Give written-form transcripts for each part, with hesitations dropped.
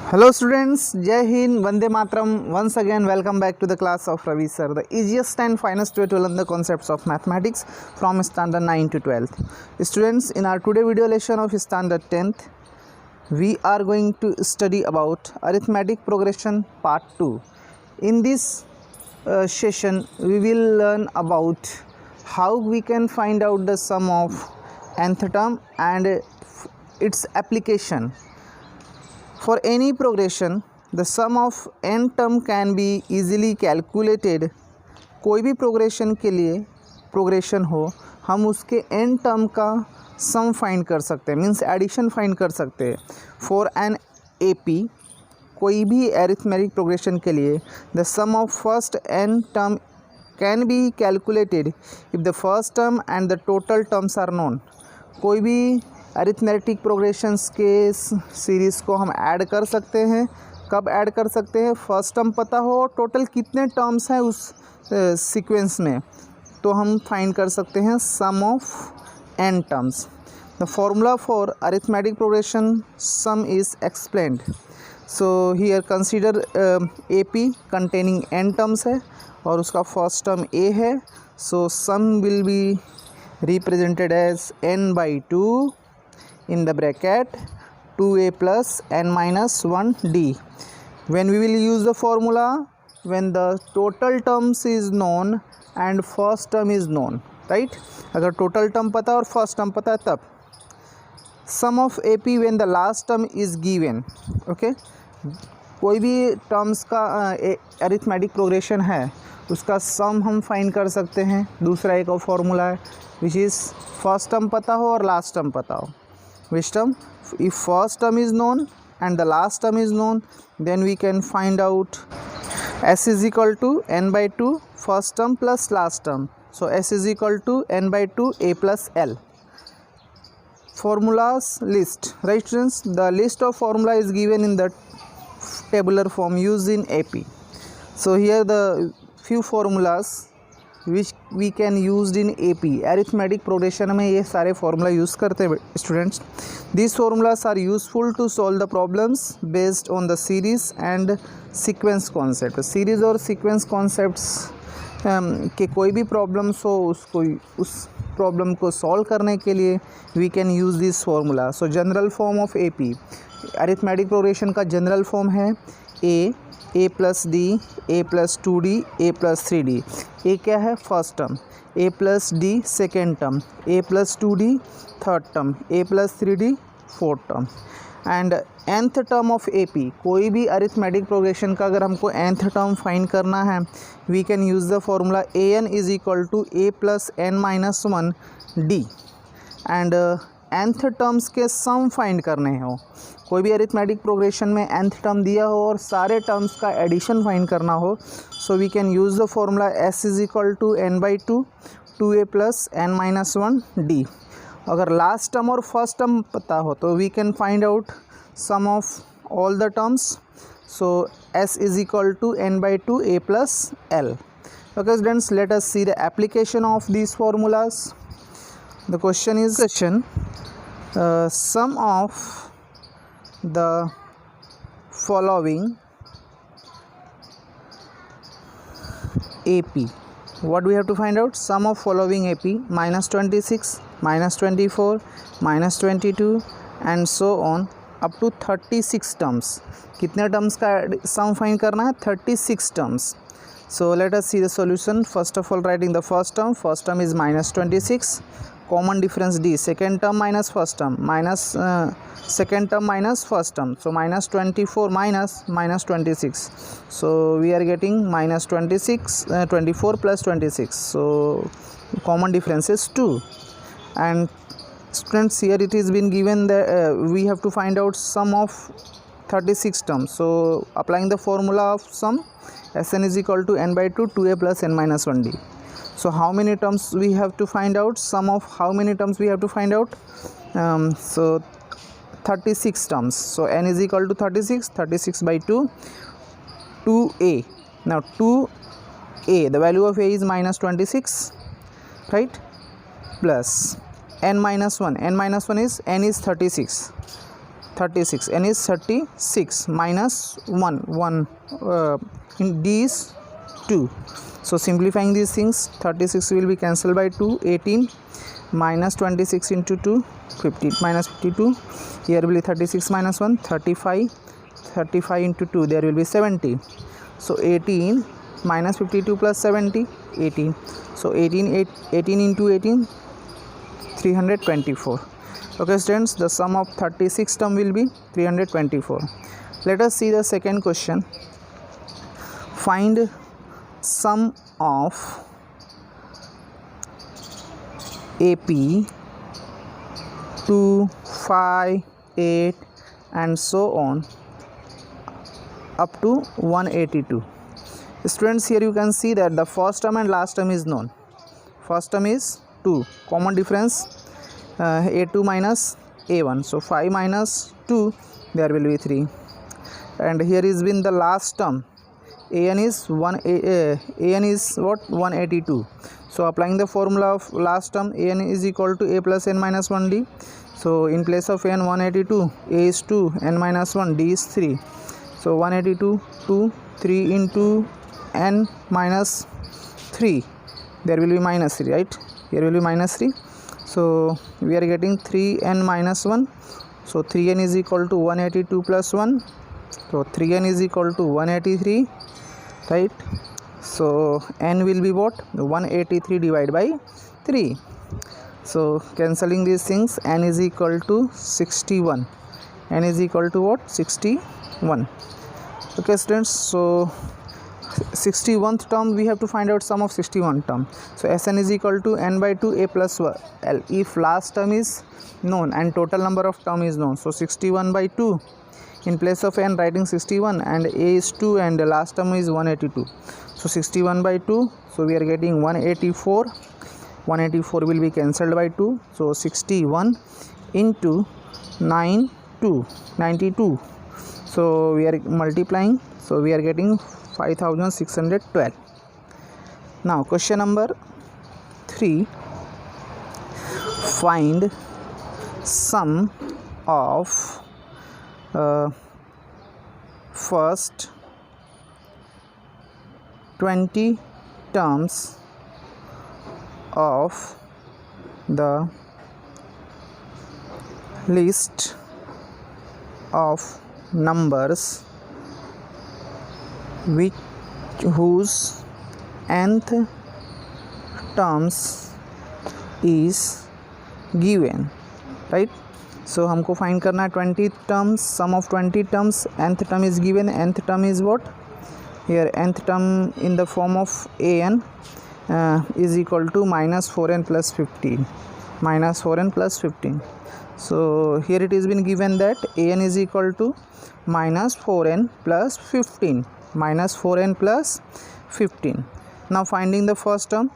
Hello students, Jai Hind, Vande Mataram. Once again, welcome back to the class of Ravi sir, the easiest and finest way to learn the concepts of mathematics from standard 9 to 12th. Students, in our today video lesson of standard 10th, we are going to study about arithmetic progression part 2. In this session, we will learn about how we can find out the sum of nth term and its application. For any progression, the sum of n term can be easily calculated. कोई भी progression के लिए progression हो, हम उसके n term का sum find कर सकते हैं, मीन्स एडिशन फाइंड कर सकते हैं. फॉर एन AP, कोई भी अरिथमेटिक प्रोग्रेशन के लिए the sum of first n term can be calculated if the first term and the total terms are known. कोई भी अरिथमेटिक प्रोग्रेशंस के सीरीज़ को हम ऐड कर सकते हैं. कब ऐड कर सकते हैं? फर्स्ट टर्म पता हो और टोटल कितने टर्म्स हैं उस सीक्वेंस में, तो हम फाइंड कर सकते हैं sum of n terms. The formula for arithmetic progression sum is explained. So here consider AP containing n terms है और उसका फर्स्ट टर्म A है. So sum will be represented as n by 2 in the bracket 2a plus n minus 1d. When we will use the formula, when the total terms is known and first term is known, right? अगर total term पता और first term पता है तब. Sum of AP when the last term is given. Okay? कोई भी terms का arithmetic progression है उसका सम हम फाइंड कर सकते हैं. दूसरा एक और फॉर्मूला है विच इज़ फर्स्ट टर्म पता हो और लास्ट टर्म पता हो. Which term? If first term is known and the last term is known, then we can find out S is equal to n by 2 first term plus last term. So S is equal to n by 2 a plus L. Formulas list, right students? The list of formula is given in the tabular form used in AP. So here the few formulas which we can used in AP. arithmetic progression में ये सारे formula use करते हैं students. These formulas are useful to solve the problems based on the series and sequence concept. Series और sequence concepts के कोई भी problems हो उसको उस प्रॉब्लम को सॉल्व करने के लिए we can use this formula. So general form of AP arithmetic progression का जनरल फॉर्म है a plus d, a plus 2d, a plus 3d. a क्या है? First term. a plus d second term, a plus 2d third term, a plus 3d fourth term. And nth term of AP, कोई भी arithmetic progression का अगर हमको nth term find करना है we can use the formula an is equal to a plus n minus 1d. And nth terms के sum find करने हो. कोई भी अरिथमेटिक प्रोग्रेशन में nth टर्म दिया हो और सारे टर्म्स का एडिशन फाइंड करना हो, so we can use the formula S is equal to n by 2 2a plus n minus 1d. अगर लास्ट टर्म और फर्स्ट टर्म पता हो तो we can find out sum of all the terms. So S is equal to n by 2 a plus L. Okay students, let us see the application of these formulas. The question is sum of the following AP. What do we have to find out? Sum of following AP minus 26, minus 24, minus 22 and so on up to 36 terms. कितने terms का sum find करना है? 36 terms. So let us see the solution. First of all, writing the first term. First term is minus 26. Common difference D. Second term minus first term. Minus second term minus first term. So minus 24 minus 26. So we are getting minus 26, 24 plus 26. So common difference is 2. And students, here it is been given that we have to find out sum of 36 terms. So applying the formula of sum, Sn is equal to n by 2 2a plus n minus 1d. So how many terms we have to find out? Sum of how many terms we have to find out? So 36 terms. So n is equal to 36. 36 by 2 2a. Now 2a, the value of a is minus 26, right? Plus n minus 1. n minus 1 is n is 36. 36, n is 36 minus 1 in d is 2. So simplifying these things, 36 will be cancelled by 2, 18 minus 26 into 2, 50 minus 52, here will be 36 minus 1, 35, 35 into 2, there will be 70. So 18 minus 52 plus 70, 18. So 18 into 18, 324. Okay students, the sum of 36 term will be 324. Let us see the second question. Find sum of AP 2, 5, 8 and so on up to 182. Students, here you can see that the first term and last term is known. First term is 2, common difference A2 minus A1, so 5 minus 2, there will be 3. And here is been the last term, an is 182. So applying the formula of last term, an is equal to a plus n minus 1d. So in place of n 182, a is 2, n minus 1, d is 3. So 182, 2, 3 into n minus 3, there will be minus 3, right? Here will be minus 3. So we are getting 3n minus 1. So 3n is equal to 182 plus 1. So 3n is equal to 183, right? So n will be what? 183 divided by 3. So cancelling these things, n is equal to 61. N is equal to what? 61. Okay students, so 61th term we have to find out sum of 61 term. So Sn is equal to n by 2 a plus l if last term is known and total number of term is known. So 61 by 2, in place of n writing 61 and a is 2 and the last term is 182. So 61 by 2, so we are getting 184. 184 will be cancelled by 2. So 61 into 92. So we are multiplying. So we are getting 5612. Now question number 3. Find sum of first 20 terms of the list of numbers whose nth terms is given, right? So हमको find करना है 20 terms, sum of 20 terms, nth term is given. Nth term is what? Here nth term in the form of an is equal to minus 4n plus 15. Minus 4n plus 15. So here it has been given that an is equal to minus 4n plus 15. Minus 4n plus 15. Now finding the first term,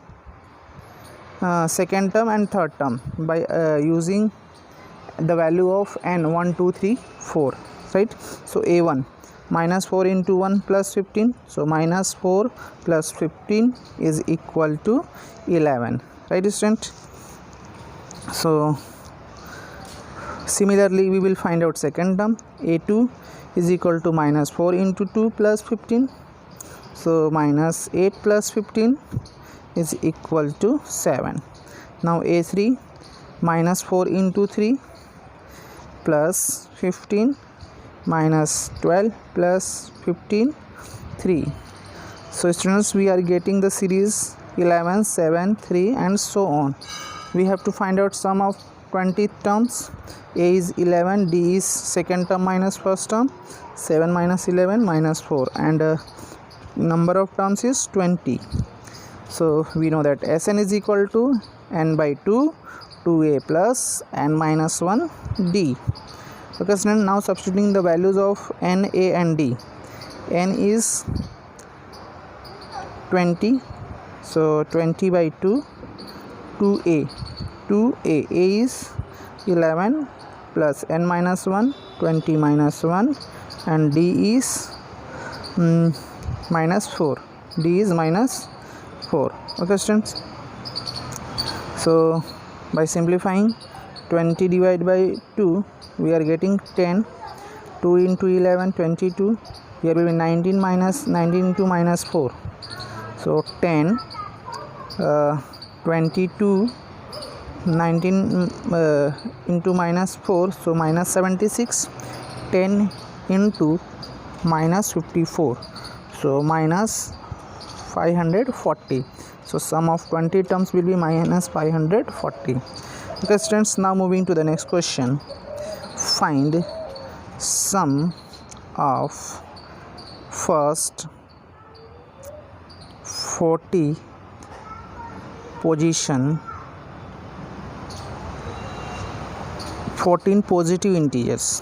second term and third term by using the value of n 1, 2, 3, 4, right? So a1 minus 4 into 1 plus 15. So minus 4 plus 15 is equal to 11, right student? So similarly we will find out second term, a2 is equal to minus 4 into 2 plus 15. So minus 8 plus 15 is equal to 7. Now a3 minus 4 into 3 plus 15 minus 12 plus 15, 3. So students, we are getting the series 11, 7, 3 and so on. We have to find out sum of 20 terms. A is 11, D is second term minus first term, 7 minus 11 minus 4, and number of terms is 20. So we know that Sn is equal to n by 2, 2a plus n minus 1 d. Okay, so now substituting the values of n, a and d. N is 20, so 20 by 2, 2a. A is 11 plus n minus 1, 20 minus 1, and d is minus 4. D is minus 4. Okay students, so by simplifying 20 divided by 2 we are getting 10. 2 into 11, 22. Here will be 19 minus 19 into minus 4. So 10, 22, 19 into minus 4. So minus 76. 10 into minus 54. So minus 540. So sum of 20 terms will be minus 540. Okay students, now moving to the next question. Find sum of first 40 position 14 positive integers.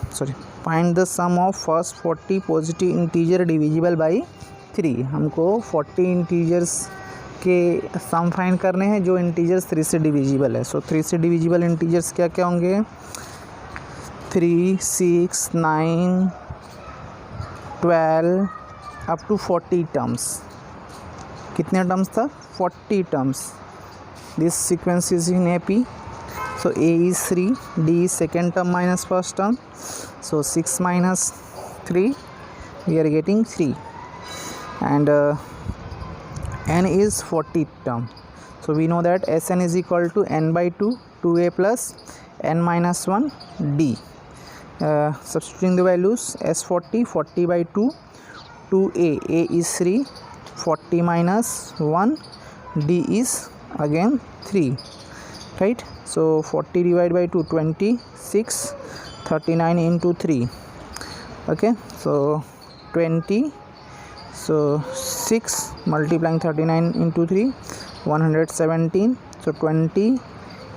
Find the sum of first 40 positive integer divisible by 3. हमको 40 integers के sum find करने हैं जो integers 3 से divisible है. सो 3 से divisible integers क्या क्या होंगे? 3, 6, 9, 12 अप टू 40 टर्म्स. कितने टर्म्स था? 40 terms. This sequence is in AP. So A is 3, D is second term minus first term. So 6 minus 3, we are getting 3. And N is 40th term. So we know that Sn is equal to n by 2, 2A plus n minus 1 D. Substituting the values, S40, 40 by 2, 2A, A is 3, 40 minus 1, D is again 3, right? So 40 divided by 2, 26, 39 into 3. Okay, so 20. So 6 multiplying 39 into 3, 117. So 20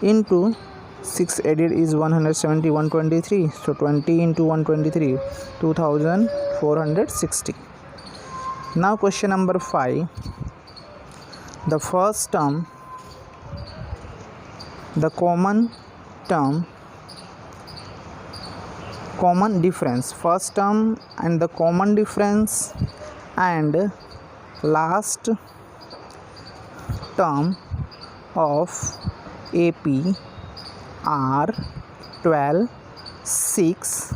into 6 added is 170, 123. So 20 into 123, 2460. Now question number 5. The first term, the common term, common difference, first term and the common difference and last term of AP are 12, 6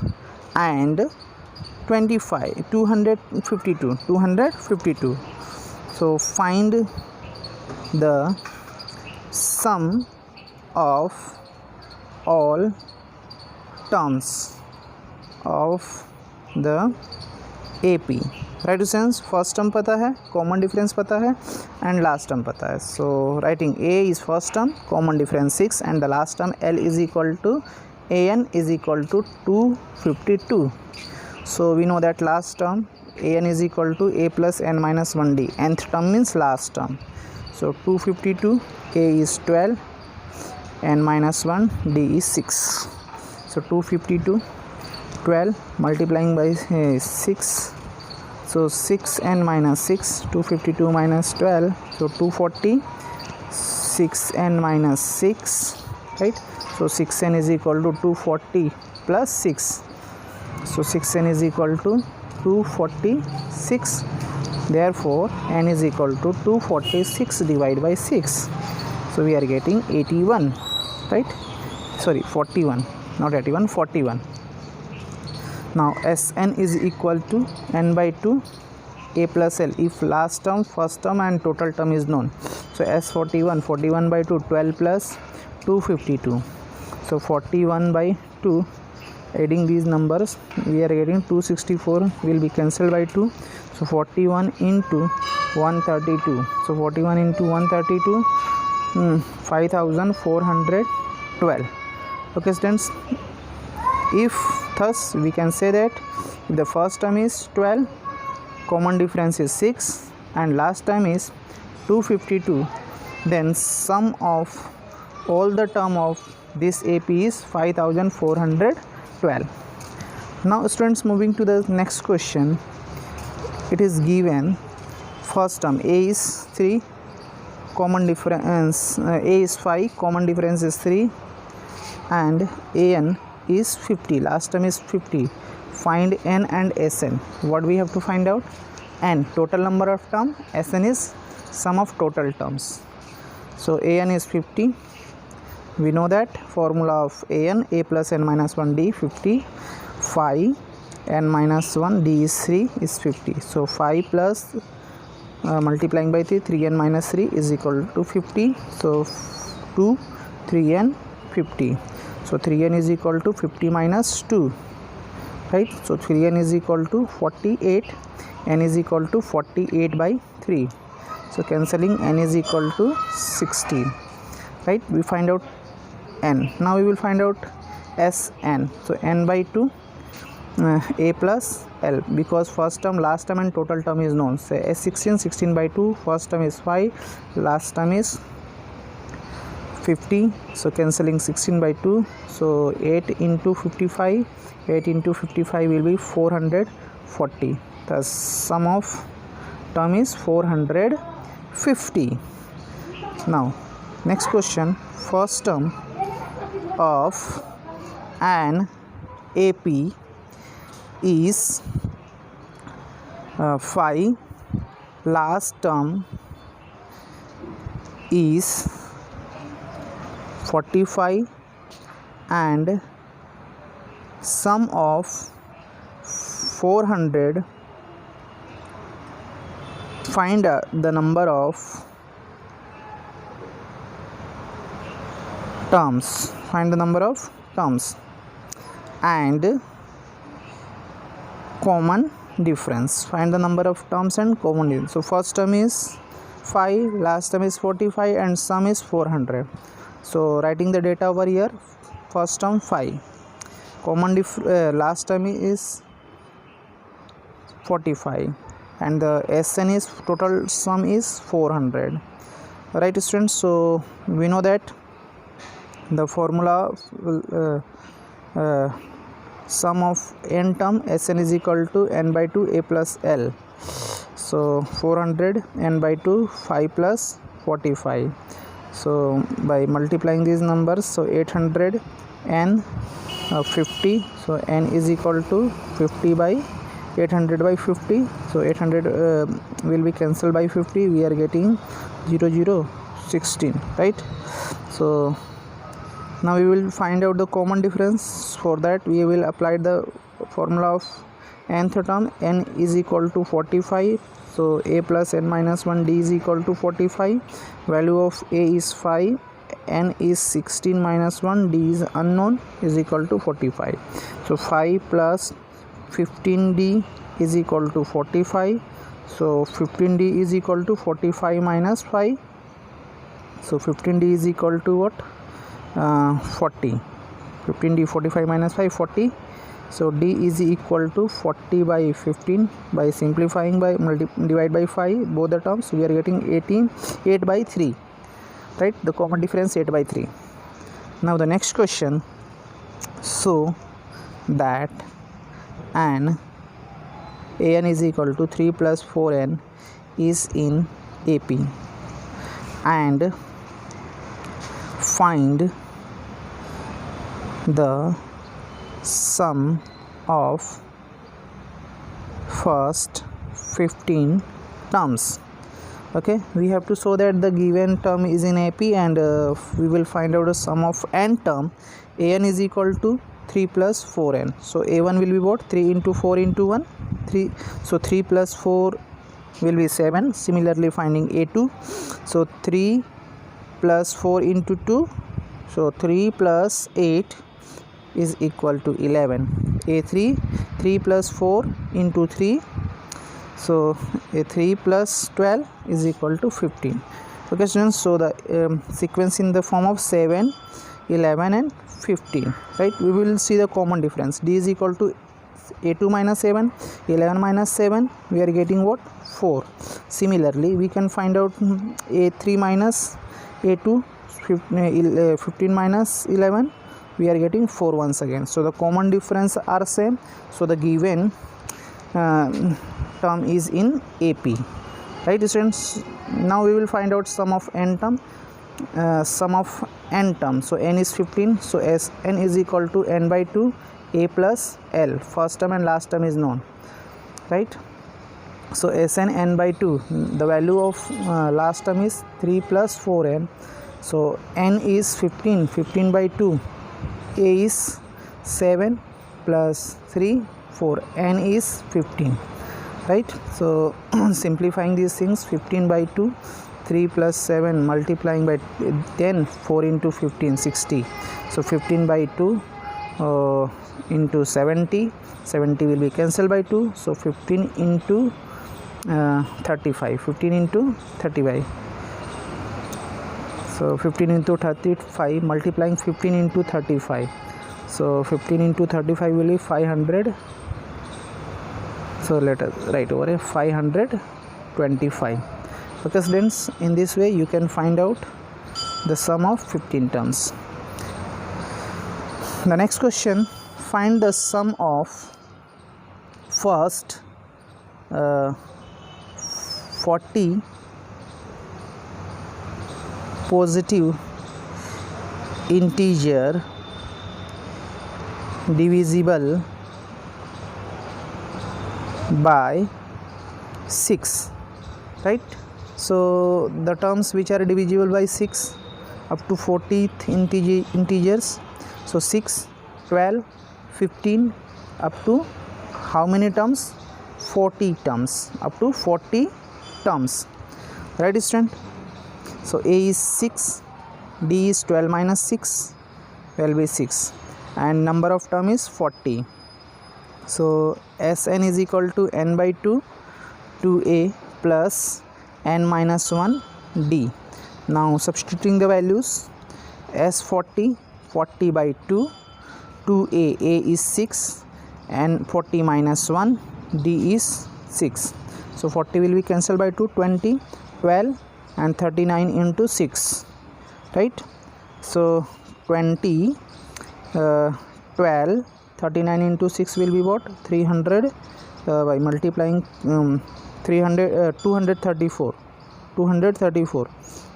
and 25, 252. So find the sum of all terms of the AP. Right to sense, first term पता है, common difference पता है and last term पता है. So writing A is first term, common difference 6 and the last term L is equal to AN is equal to 252. So we know that last term AN is equal to A plus N minus 1D. Nth term means last term. So 252, A is 12, N minus 1, D is 6. So 252, 12 multiplying by 6. So 6n minus 6, 252 minus 12, so 240, 6n minus 6, right? So 6n is equal to 240 plus 6. So 6n is equal to 246. Therefore, n is equal to 246 divided by 6. So we are getting 81, right? Sorry, 41, not 81, 41. Now Sn is equal to n by 2 A plus L if last term, first term and total term is known. So S41, 41 by 2, 12 plus 252. So 41 by 2, adding these numbers we are getting 264 will be cancelled by 2. So 41 into 132. So 41 into 132, 5412. Okay students, if thus we can say that if the first term is 12, common difference is 6 and last term is 252, then sum of all the term of this AP is 5412. Now students, moving to the next question. It is given first term A is 3, common difference A is 5, common difference is 3 and AN is 50, last term is 50. Find N and Sn. What we have to find out? N, total number of term, Sn is sum of total terms. So An is 50, we know that formula of an, a plus n minus 1 d 50, 5 n minus 1 d is 3 is 50. So 5 plus multiplying by 3 n minus 3 is equal to 50. So 2 3n 50. So 3n is equal to 50 minus 2, right? So 3n is equal to 48, n is equal to 48 by 3. So cancelling, n is equal to 16, right? We find out n. Now we will find out Sn. So n by 2 a plus l, because first term, last term and total term is known. So S16, 16 by 2, first term is 5, last term is 50. So cancelling 16 by 2. So 8 into 55, 8 into 55 will be 440. The sum of term is 450. Now next question, first term of an AP is 5, last term is 45, and sum of 400. Find the number of terms. Find the number of terms and common difference. Find the number of terms and common difference. So first term is 5, last term is 45, and sum is 400. So writing the data over here, first term 5, last term is 45, and the Sn is total sum is 400, right students? So we know that the formula sum of n term Sn is equal to n by 2 a plus l. So 400 n by 2 5 plus 45. So by multiplying these numbers, so 800 n 50. So n is equal to 50 by 800 by 50. So 800 will be cancelled by 50. We are getting 0 0 16, right? So now we will find out the common difference. For that we will apply the formula of nth term. N is equal to 45. So a plus n minus 1 d is equal to 45. Value of a is 5, n is 16 minus 1, d is unknown, is equal to 45. So 5 plus 15d is equal to 45. So 15d is equal to 45 minus 5. So 15d is equal to what? 40. 15d 45 minus 5 40. So d is equal to 40 by 15. By simplifying by divide by 5 both the terms, we are getting 8 by 3, right? The common difference 8 by 3. Now the next question, so that an is equal to 3 plus 4n is in AP, and find the sum of first 15 terms. Okay, we have to show that the given term is in AP, and we will find out the sum of n term. An is equal to 3 plus 4n. So a1 will be what? 3 into 4 into 1, 3. So 3 plus 4 will be 7. Similarly finding a2. So 3 plus 4 into 2. So 3 plus 8 is equal to 11. A3, 3 plus 4 into 3. So a3 plus 12 is equal to 15. Okay students, so the sequence in the form of 7, 11 and 15, right? We will see the common difference. D is equal to a2 minus 7, 11 minus 7, we are getting what? 4. Similarly we can find out a3 minus a2, 15 minus 11, we are getting 4 once again. So the common difference are same. So the given term is in AP, right students? Now we will find out sum of n term. Sum of n terms. So n is 15. So Sn is equal to n by 2 a plus l. First term and last term is known, right? So Sn n by 2, the value of last term is 3 plus 4n. So n is 15, 15 by 2. A is 7 plus 3, 4. N is 15, right? So simplifying these things, 15 by 2, 3 plus 7 multiplying by 10, 4 into 15, 60. So 15 by 2 into 70, 70 will be cancelled by 2. So 15 into 35, 15 into 35. So 15 into 35 multiplying 15 into 35. So 15 into 35 will be 500. So let us write over here 525. Okay students, in this way you can find out the sum of 15 terms. The next question, find the sum of first 40 positive integer divisible by 6, right? So the terms which are divisible by 6 up to 40th integers, so 6, 12, 15 up to how many terms? 40 terms, up to 40 terms, right student? So A is 6, D is 12 minus 6 will be 6, and number of term is 40. So Sn is equal to n by 2, 2a plus n minus 1 d. Now substituting the values, S40, 40 by 2, 2a, a is 6, and 40 minus 1, d is 6. So 40 will be cancelled by 2, 20, 12 and 39 into 6, right? So 20, 12, 39 into 6 will be what? 300 by multiplying 234.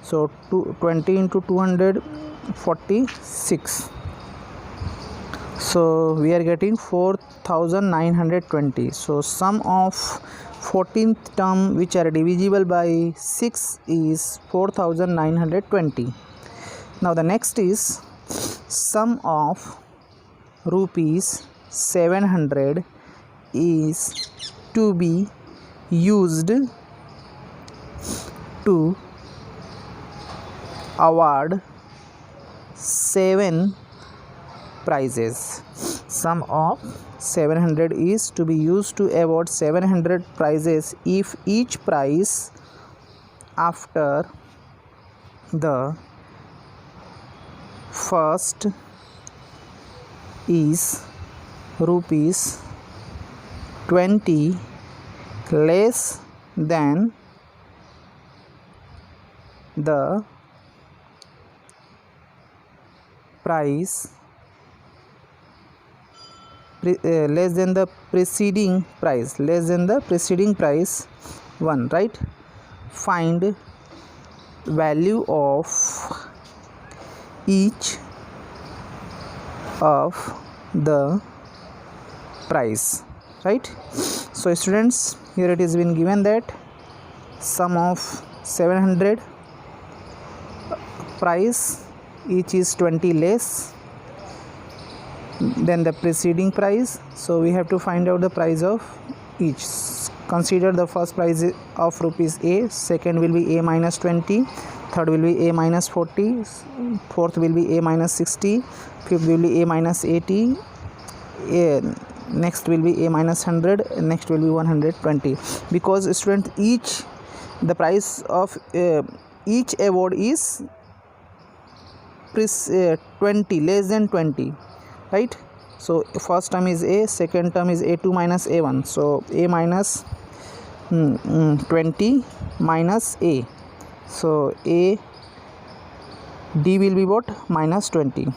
So 20 into 246. So we are getting 4920. So sum of 14th term which are divisible by 6 is 4920. Now the next is sum of rupees 700 is to be used to award 7 prizes. Sum of 700 is to be used to award 700 prizes if each prize after the first is rupees 20 less than the price less than the preceding price, 1, right? Find value of each of the price, right? So students, here it is been given that sum of 700 price, each is 20 less than the preceding price. So we have to find out the price of each. Consider the first price of rupees A, second will be A minus 20, third will be A minus 40, fourth will be A minus 60, fifth will be A minus 80, next will be A minus 100, next will be 120. Because student, the price of each award is 20, less than 20, right? So first term is A, second term is A2 minus A1. So A minus 20 minus A. So A D will be what? Minus 20.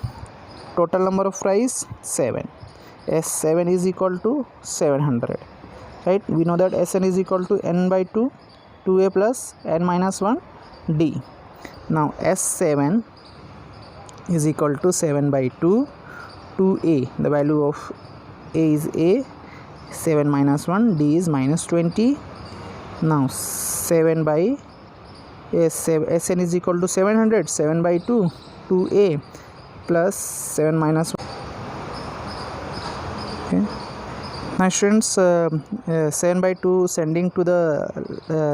Total number of prize 7. S7 is equal to 700, right? We know that Sn is equal to n by 2, 2a plus n minus 1 d. Now S7 is equal to 7 by 2, 2a, the value of a is a, 7 minus 1, d is minus 20. Now 7 by Sn is equal to 700, 7 by 2, 2a plus 7 minus 1. Okay. Now students, 7 by 2 sending to the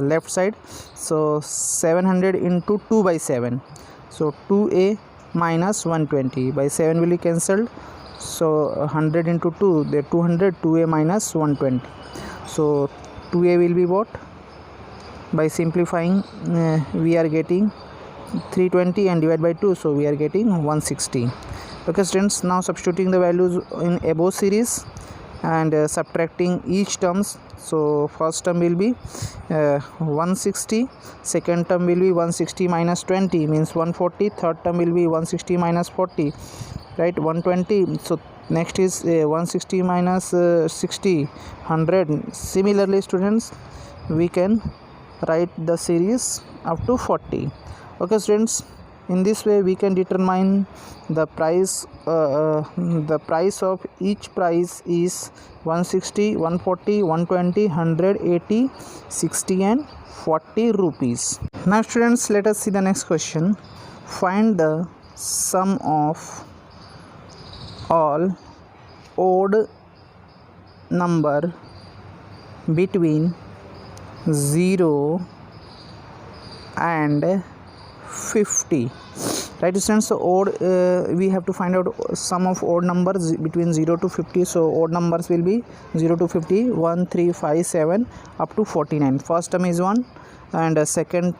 left side, so 700 into 2 by 7, so 2a minus 120, by 7 will be cancelled, so 100 into 2, the 200, 2a minus 120, so 2a will be what? By simplifying we are getting 320 and divide by 2, so we are getting 160. Okay students, now substituting the values in above series and subtracting each terms. So first term will be 160, second term will be 160 minus 20 means 140, third term will be 160 minus 40, right, 120. So next is 160 minus 60, 100. Similarly students, we can write the series up to 40. Okay students, in this way we can determine the price. The price of each price is 160, 140, 120, 100, 80, 60 and 40 rupees. Now students, let us see the next question. Find the sum of all odd number between 0 and 50. Right students, so odd, we have to find out sum of odd numbers between 0 to 50. So odd numbers will be 0 to 50, 1, 3, 5, 7 up to 49. First term is 1 and second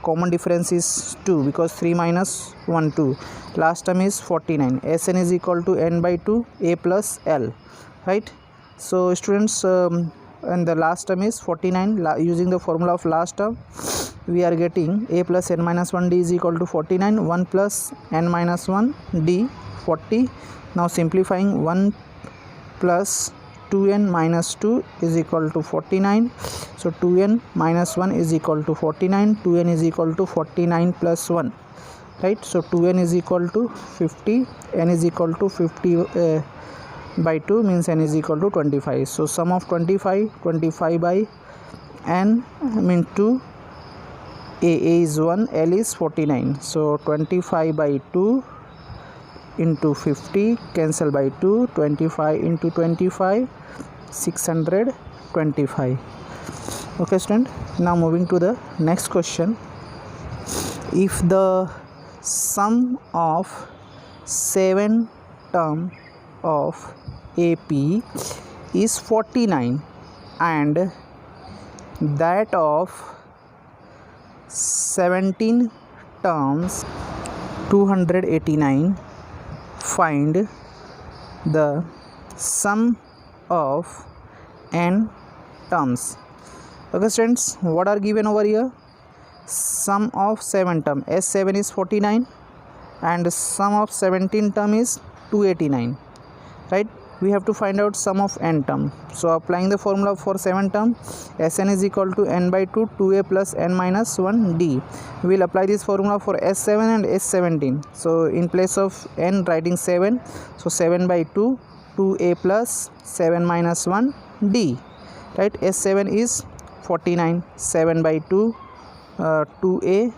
common difference is 2 because 3 minus 1, 2. Last term is 49. Sn is equal to n by 2 a plus l, right? So students, and the last term is 49. Using the formula of last term, we are getting a plus n minus 1 d is equal to 49, 1 plus n minus 1 d 40. Now simplifying, 1 plus 2n minus 2 is equal to 49, so 2n minus 1 is equal to 49, 2n is equal to 49 plus 1, right? So 2n is equal to 50, n is equal to 50 by 2 means n is equal to 25. So sum of 25 by n means 2, a is 1, l is 49, so 25 by 2 into 50, cancel by 2, 25 into 25, 625. Okay student, now moving to the next question. If the sum of 7 term of AP is 49 and that of 17 terms 289, find the sum of n terms. Okay students, what are given over here? Sum of 7 term, S7 is 49 and sum of 17 term is 289, right? We have to find out sum of n term. So applying the formula for 7 term, Sn is equal to n by 2, 2a plus n minus 1 d. We will apply this formula for S7 and S17. So in place of n, writing 7, so 7 by 2, 2a plus 7 minus 1 d, right? S7 is 49, 7 by 2, 2a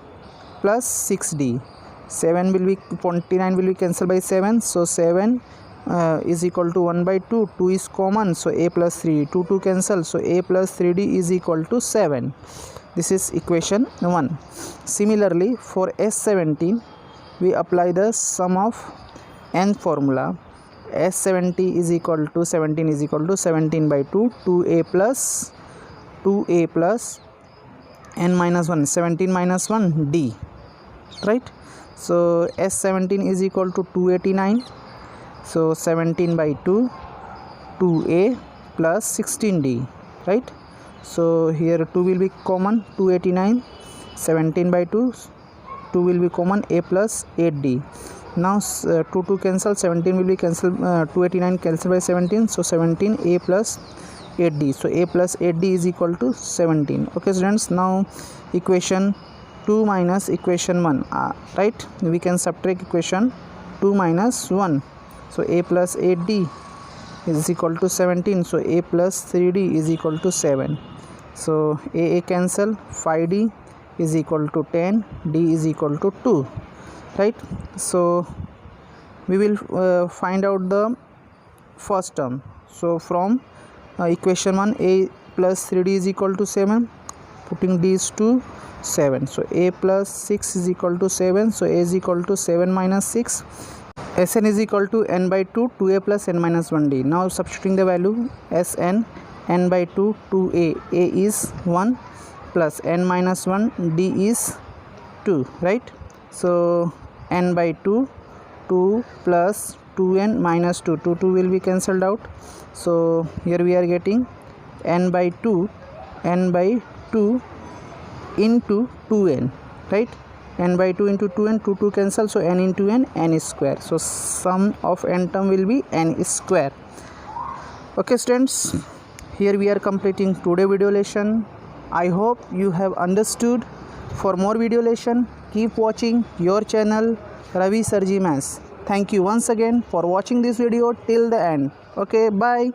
plus 6d. 7 will be 49 will be cancelled by 7, so 7 is equal to 1 by 2, 2 is common, so a plus 3, 2 cancel, so a plus 3d is equal to 7. This is equation 1. Similarly for S17, we apply the sum of n formula. S70 is equal to 17 is equal to 17 by 2, 2a plus n minus 1, 17 minus 1 d, right? So S17 is equal to 289, so 17 by 2, 2a plus 16d, right? So here 2 will be common, 289, 17 by 2, 2 will be common, a plus 8d. Now 2 cancel, 17 will be cancelled, 289 cancelled by 17, so 17 a plus 8d. So a plus 8d is equal to 17. Okay students, now equation 2 minus equation 1, right? We can subtract equation 2 minus 1. So a plus 8d is equal to 17, so a plus 3d is equal to 7. So a cancel, 5d, is equal to 10, d is equal to 2, right? So we will find out the first term. So from equation 1, a plus 3d is equal to 7, putting d is to 7, so a plus 6 is equal to 7, so a is equal to 7 minus 6. Sn is equal to n by 2, 2a plus n minus 1d. Now substituting the value, Sn, n by 2, 2a, a is 1 plus n minus 1, d is 2, right? So n by 2, 2 plus 2n minus 2, 2 will be cancelled out. So here we are getting n by 2 into 2n, right? N by 2 into 2n, 2 cancel, so n into n is square. So sum of n term will be n square. Okay students, here we are completing today video lesson. I hope you have understood. For more video lesson, keep watching your channel Ravi Sir Ji Maths. Thank you once again for watching this video till the end. Okay, bye.